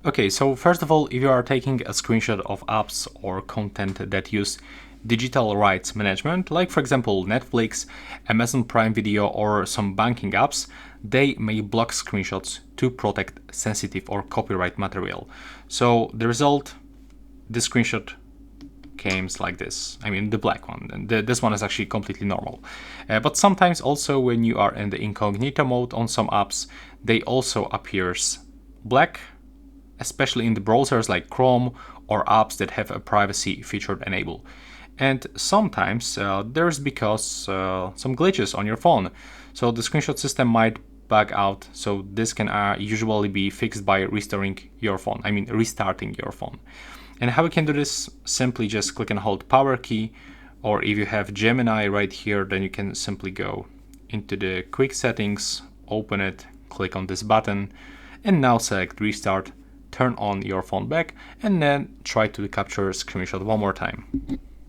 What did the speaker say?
Okay, so first of all, if you are taking a screenshot of apps or content that use digital rights management, like for example Netflix, Amazon Prime Video, or some banking apps, they may block screenshots to protect sensitive or copyright material. So the result, the screenshot comes like this. I mean the black one, and this one is actually completely normal. But sometimes also when you are in the incognito mode on some apps, they also appears black, especially in the browsers like Chrome or apps that have a privacy feature enabled. And sometimes there's because some glitches on your phone. So the screenshot system might bug out. So this can usually be fixed by restarting your phone. And how we can do this? Simply just click and hold power key, or if you have Gemini right here, then you can simply go into the quick settings, open it, click on this button, and now select restart, turn on your phone back, and then try to capture a screenshot one more time.